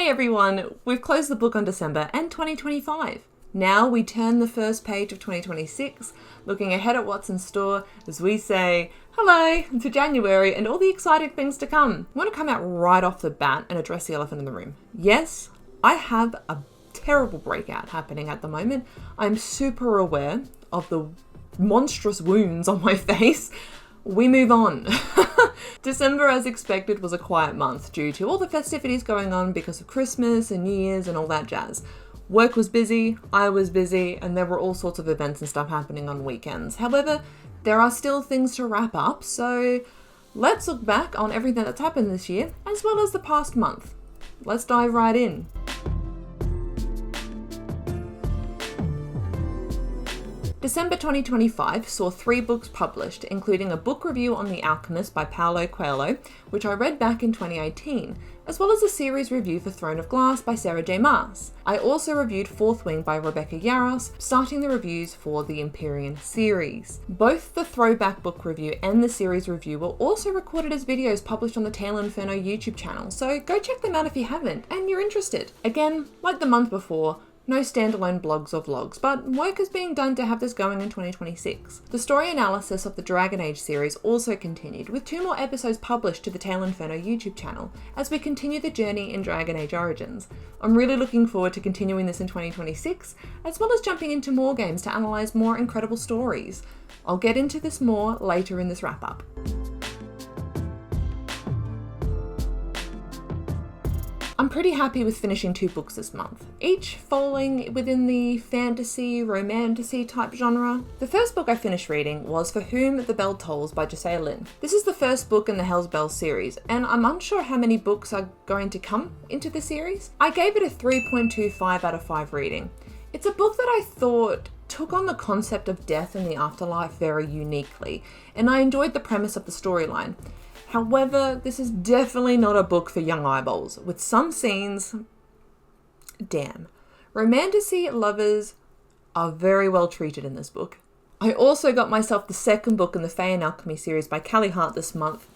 Hey everyone, we've closed the book on December and 2025. Now we turn the first page of 2026, looking ahead at what's in store as we say hello to January and all the exciting things to come. I want to come out right off the bat and address the elephant in the room. Yes, I have a terrible breakout happening at the moment. I'm super aware of the monstrous wounds on my face. We move on. December, as expected, was a quiet month due to all the festivities going on because of Christmas and New Year's and all that jazz. Work was busy, I was busy, and there were all sorts of events and stuff happening on weekends. However, there are still things to wrap up, so let's look back on everything that's happened this year, as well as the past month. Let's dive right in. December 2025 saw 3 books published, including a book review on The Alchemist by Paulo Coelho, which I read back in 2018, as well as a series review for Throne of Glass by Sarah J. Maas. I also reviewed Fourth Wing by Rebecca Yarros, starting the reviews for the Empyrean series. Both the throwback book review and the series review were also recorded as videos published on the Tail Inferno YouTube channel, so go check them out if you haven't and you're interested. Again, like the month before, no standalone blogs or vlogs, but work is being done to have this going in 2026. The story analysis of the Dragon Age series also continued, with 2 more episodes published to the Tail Inferno YouTube channel, as we continue the journey in Dragon Age Origins. I'm really looking forward to continuing this in 2026, as well as jumping into more games to analyse more incredible stories. I'll get into this more later in this wrap-up. I'm pretty happy with finishing 2 books this month, each falling within the fantasy, romantasy type genre. The first book I finished reading was For Whom the Bell Tolls by Josiah Lynn. This is the first book in the Hell's Bells series, and I'm unsure how many books are going to come into the series. I gave it a 3.25 out of 5 rating. It's a book that I thought took on the concept of death and the afterlife very uniquely, and I enjoyed the premise of the storyline. However, this is definitely not a book for young eyeballs, with some scenes, damn. Romantasy lovers are very well treated in this book. I also got myself the second book in the Fae and Alchemy series by Callie Hart this month,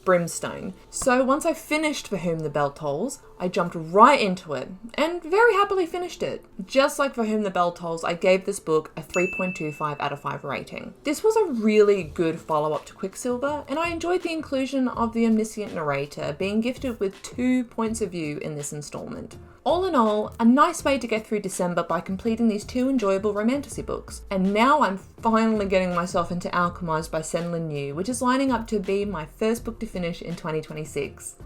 Brimstone. So once I finished For Whom the Bell Tolls, I jumped right into it and very happily finished it. Just like For Whom the Bell Tolls, I gave this book a 3.25 out of 5 rating. This was a really good follow-up to Quicksilver, and I enjoyed the inclusion of the omniscient narrator being gifted with 2 points of view in this installment. All in all, a nice way to get through December by completing these 2 enjoyable romantasy books. And now I'm finally getting myself into Alchemized by Senlin Yu, which is lining up to be my first book to finish in 2026.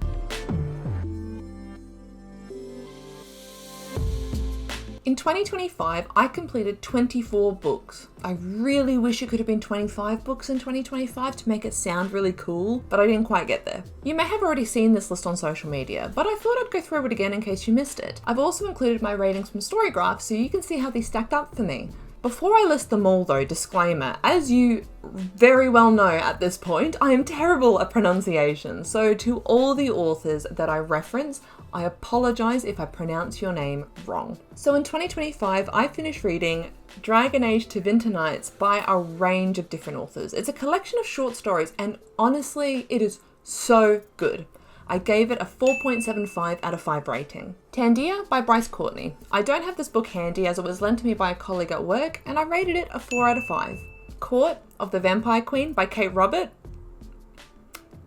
In 2025, I completed 24 books. I really wish it could have been 25 books in 2025 to make it sound really cool, but I didn't quite get there. You may have already seen this list on social media, but I thought I'd go through it again in case you missed it. I've also included my ratings from Storygraph so you can see how these stacked up for me. Before I list them all though, disclaimer, as you very well know at this point, I am terrible at pronunciation, so to all the authors that I reference, I apologise if I pronounce your name wrong. So in 2025, I finished reading Dragon Age to Winter Nights by a range of different authors. It's a collection of short stories, and honestly, it is so good. I gave it a 4.75 out of 5 rating. Tandia by Bryce Courtney. I don't have this book handy as it was lent to me by a colleague at work, and I rated it a 4 out of 5. Court of the Vampire Queen by Kate Robert.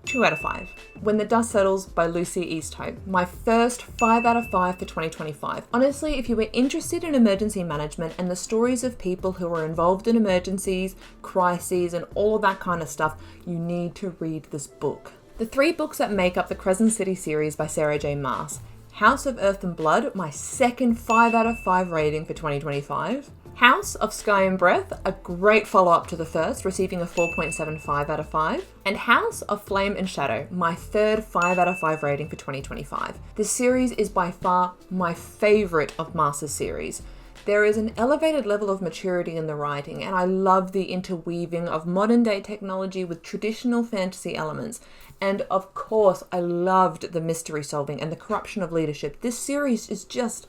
2 out of 5. When the Dust Settles by Lucy Easthope. My first 5 out of 5 for 2025. Honestly, if you were interested in emergency management and the stories of people who are involved in emergencies, crises, and all of that kind of stuff, you need to read this book. The 3 books that make up the Crescent City series by Sarah J. Maas. House of Earth and Blood, my second 5 out of 5 rating for 2025. House of Sky and Breath, a great follow-up to the first, receiving a 4.75 out of 5. And House of Flame and Shadow, my third 5 out of 5 rating for 2025. This series is by far my favourite of Maas's series. There is an elevated level of maturity in the writing, and I love the interweaving of modern day technology with traditional fantasy elements. And of course, I loved the mystery solving and the corruption of leadership. This series is just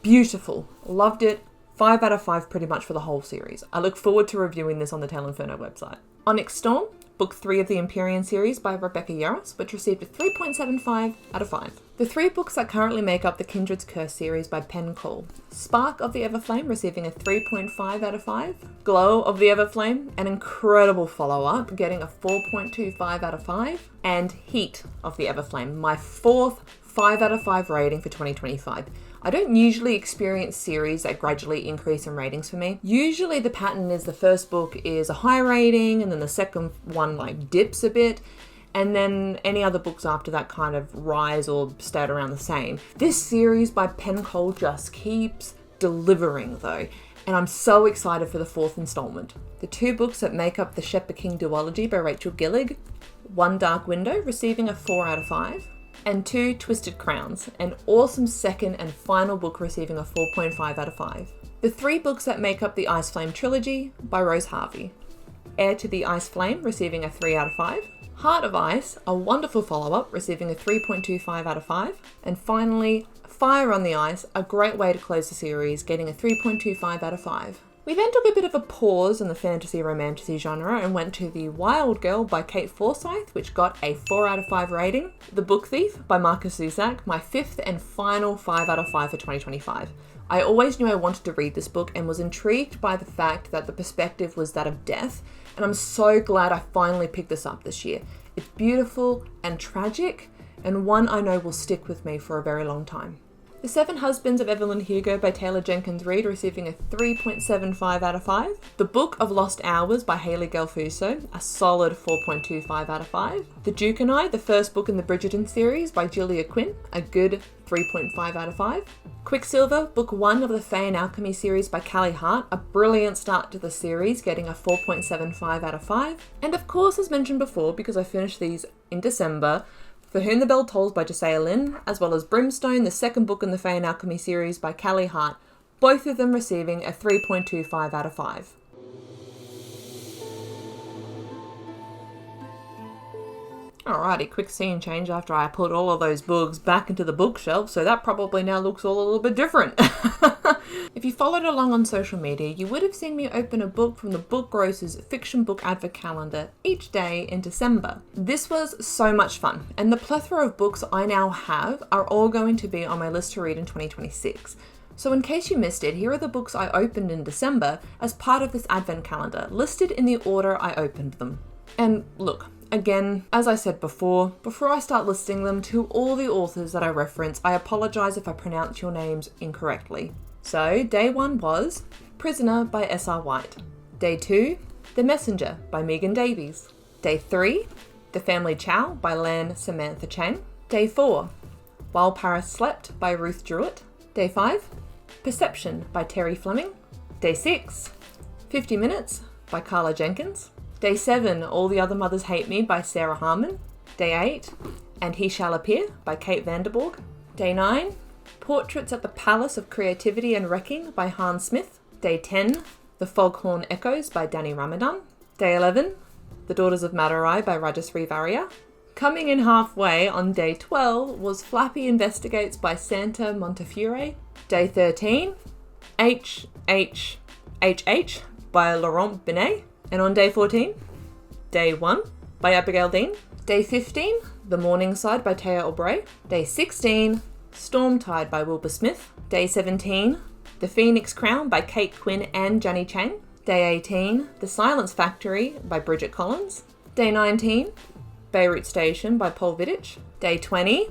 beautiful. Loved it. 5 out of 5 pretty much for the whole series. I look forward to reviewing this on the Tail Inferno website. Onyx Storm Book 3 of the Empyrean series by Rebecca Yarros, which received a 3.75 out of 5. The 3 books that currently make up the Kindred's Curse series by Penn Cole. Spark of the Everflame receiving a 3.5 out of 5. Glow of the Everflame, an incredible follow-up, getting a 4.25 out of 5. And Heat of the Everflame, my 4th 5 out of 5 rating for 2025. I don't usually experience series that gradually increase in ratings for me. Usually the pattern is the first book is a high rating and then the second one like dips a bit, and then any other books after that kind of rise or stay around the same. This series by Penn Cole just keeps delivering though, and I'm so excited for the 4th installment. The 2 books that make up the Shepherd King duology by Rachel Gillig, One Dark Window receiving a 4 out of 5. And 2 Twisted Crowns, an awesome second and final book receiving a 4.5 out of 5. The 3 books that make up the Ice Flame trilogy by Rose Harvey. Heir to the Ice Flame receiving a 3 out of 5. Heart of Ice, a wonderful follow-up receiving a 3.25 out of 5. And finally, Fire on the Ice, a great way to close the series, getting a 3.25 out of 5. We then took a bit of a pause in the fantasy romantasy genre and went to The Wild Girl by Kate Forsyth, which got a 4 out of 5 rating. The Book Thief by Marcus Zusak, my 5th and final 5 out of 5 for 2025. I always knew I wanted to read this book and was intrigued by the fact that the perspective was that of death, and I'm so glad I finally picked this up this year. It's beautiful and tragic, and one I know will stick with me for a very long time. The Seven Husbands of Evelyn Hugo by Taylor Jenkins Reid receiving a 3.75 out of 5. The Book of Lost Hours by Hayley Gelfuso, a solid 4.25 out of 5. The Duke and I, the first book in the Bridgerton series by Julia Quinn, a good 3.5 out of 5. Quicksilver, Book 1 of the Fae and Alchemy series by Callie Hart, a brilliant start to the series, getting a 4.75 out of 5. And of course, as mentioned before, because I finished these in December, For Whom the Bell Tolls by Josiah Lynn, as well as Brimstone, the second book in the Fae and Alchemy series by Callie Hart, both of them receiving a 3.25 out of 5. Alrighty, quick scene change after I put all of those books back into the bookshelf, so that probably now looks all a little bit different. If you followed along on social media, you would have seen me open a book from the Book Grocer's Fiction Book Advent Calendar each day in December. This was so much fun, and the plethora of books I now have are all going to be on my list to read in 2026. So in case you missed it, here are the books I opened in December as part of this Advent Calendar, listed in the order I opened them. And look, again, as I said before I start listing them, to all the authors that I reference, I apologise if I pronounce your names incorrectly. So, day 1 was Prisoner by S.R. White. Day 2, The Messenger by Megan Davies. Day 3, The Family Chow by Lan Samantha Chang. Day 4, While Paris Slept by Ruth Jewett. Day 5, Perception by Terry Fleming. Day 6, 50 Minutes by Carla Jenkins. Day 7, All the Other Mothers Hate Me by Sarah Harmon. Day 8, And He Shall Appear by Kate Vanderborg. Day 9, Portraits at the Palace of Creativity and Wrecking by Hans Smith. Day 10, The Foghorn Echoes by Danny Ramadan. Day 11, The Daughters of Madurai by Rajashree Variya. Coming in halfway on day 12 was Flappy Investigates by Santa Montefiore. Day 13, HHHH by Laurent Binet. And on day 14, Day 1 by Abigail Dean. Day 15, The Morning Side by Taya Aubrey. Day 16, Storm Tide by Wilbur Smith. Day 17, The Phoenix Crown by Kate Quinn and Janny Chang. Day 18, The Silence Factory by Bridget Collins. Day 19, Beirut Station by Paul Vittich. Day 20,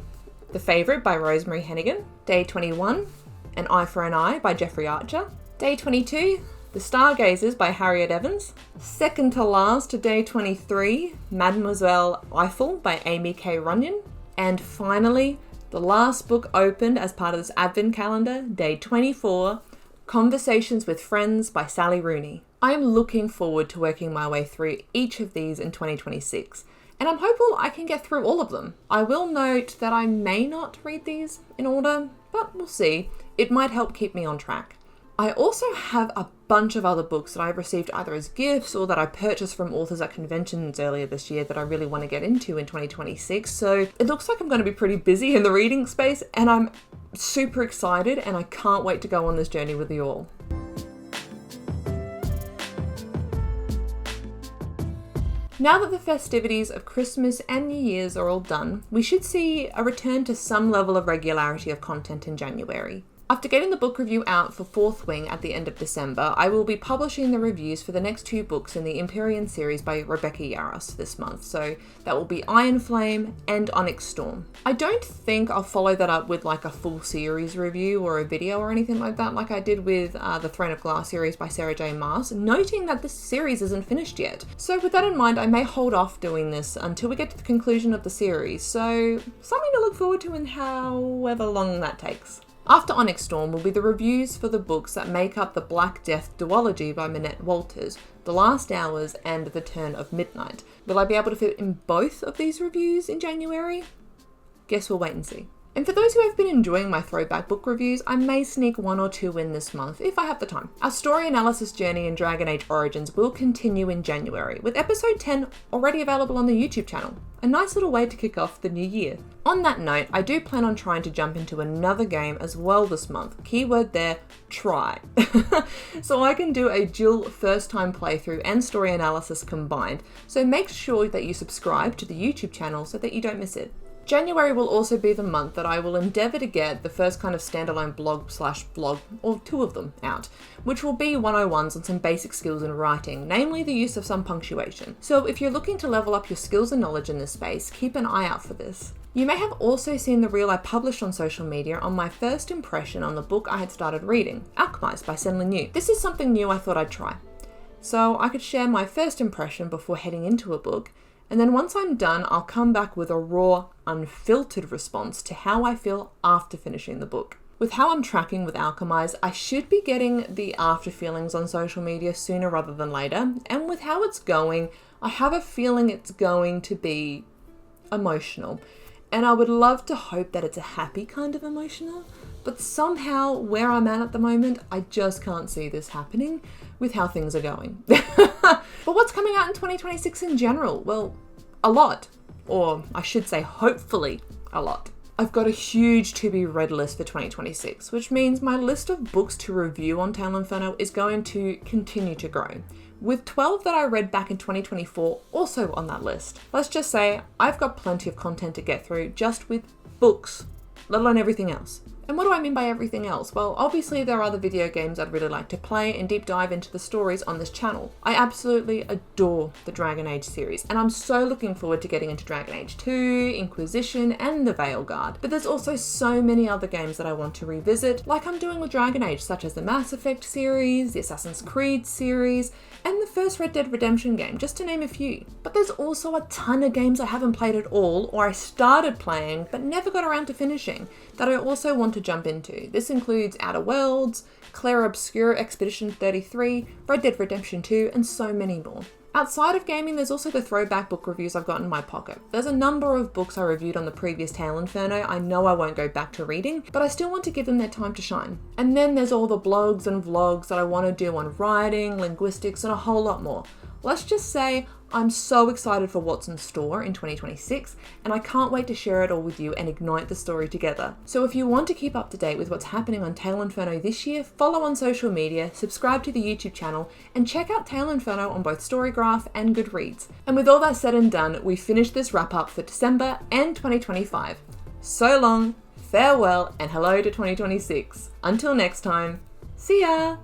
The Favourite by Rosemary Hennigan. Day 21, An Eye for an Eye by Jeffrey Archer. Day 22, The Stargazers by Harriet Evans. Second to last to day 23, Mademoiselle Eiffel by Amy K. Runyon. And finally, the last book opened as part of this Advent Calendar, day 24, Conversations with Friends by Sally Rooney. I am looking forward to working my way through each of these in 2026, and I'm hopeful I can get through all of them. I will note that I may not read these in order, but we'll see. It might help keep me on track. I also have a bunch of other books that I've received either as gifts or that I purchased from authors at conventions earlier this year that I really want to get into in 2026. So it looks like I'm going to be pretty busy in the reading space, and I'm super excited and I can't wait to go on this journey with you all. Now that the festivities of Christmas and New Year's are all done, we should see a return to some level of regularity of content in January. After getting the book review out for Fourth Wing at the end of December, I will be publishing the reviews for the next 2 books in the Empyrean series by Rebecca Yarros this month, so that will be Iron Flame and Onyx Storm. I don't think I'll follow that up with like a full series review or a video or anything like that, like I did with the Throne of Glass series by Sarah J. Maas, noting that this series isn't finished yet. So with that in mind, I may hold off doing this until we get to the conclusion of the series, so something to look forward to in however long that takes. After Onyx Storm will be the reviews for the books that make up the Black Death duology by Minette Walters, The Last Hours and The Turn of Midnight. Will I be able to fit in both of these reviews in January? Guess we'll wait and see. And for those who have been enjoying my throwback book reviews, I may sneak 1 or 2 in this month if I have the time. Our story analysis journey in Dragon Age Origins will continue in January, with episode 10 already available on the YouTube channel. A nice little way to kick off the new year. On that note, I do plan on trying to jump into another game as well this month. Keyword there, try. So I can do a dual first time playthrough and story analysis combined. So make sure that you subscribe to the YouTube channel so that you don't miss it. January will also be the month that I will endeavour to get the first kind of standalone blog, or 2 of them, out, which will be 101s on some basic skills in writing, namely the use of some punctuation. So if you're looking to level up your skills and knowledge in this space, keep an eye out for this. You may have also seen the reel I published on social media on my first impression on the book I had started reading, Alchemized by Senlin Yu. This is something new I thought I'd try. So I could share my first impression before heading into a book, and then once I'm done, I'll come back with a raw, unfiltered response to how I feel after finishing the book. With how I'm tracking with Alchemized, I should be getting the after feelings on social media sooner rather than later, and with how it's going, I have a feeling it's going to be emotional. And I would love to hope that it's a happy kind of emotional, but somehow where I'm at the moment, I just can't see this happening with how things are going. But what's coming out in 2026 in general? Well, a lot. Or I should say, hopefully, a lot. I've got a huge to-be read list for 2026, which means my list of books to review on Tale Inferno is going to continue to grow, with 12 that I read back in 2024 also on that list. Let's just say I've got plenty of content to get through just with books, let alone everything else. And what do I mean by everything else? Well, obviously there are other video games I'd really like to play and deep dive into the stories on this channel. I absolutely adore the Dragon Age series, and I'm so looking forward to getting into Dragon Age 2, Inquisition, and the Veilguard. But there's also so many other games that I want to revisit, like I'm doing with Dragon Age, such as the Mass Effect series, the Assassin's Creed series, and the first Red Dead Redemption game, just to name a few. But there's also a ton of games I haven't played at all, or I started playing but never got around to finishing, that I also want to jump into. This includes Outer Worlds, Clair Obscur Expedition 33, Red Dead Redemption 2, and so many more. Outside of gaming, there's also the throwback book reviews I've got in my pocket. There's a number of books I reviewed on the previous Tale Inferno I know I won't go back to reading, but I still want to give them their time to shine. And then there's all the blogs and vlogs that I want to do on writing, linguistics, and a whole lot more. Let's just say I'm so excited for what's in store in 2026, and I can't wait to share it all with you and ignite the story together. So if you want to keep up to date with what's happening on Tale Inferno this year, follow on social media, subscribe to the YouTube channel, and check out Tale Inferno on both Storygraph and Goodreads. And with all that said and done, we finish this wrap up for December and 2025. So long, farewell, and hello to 2026. Until next time, see ya!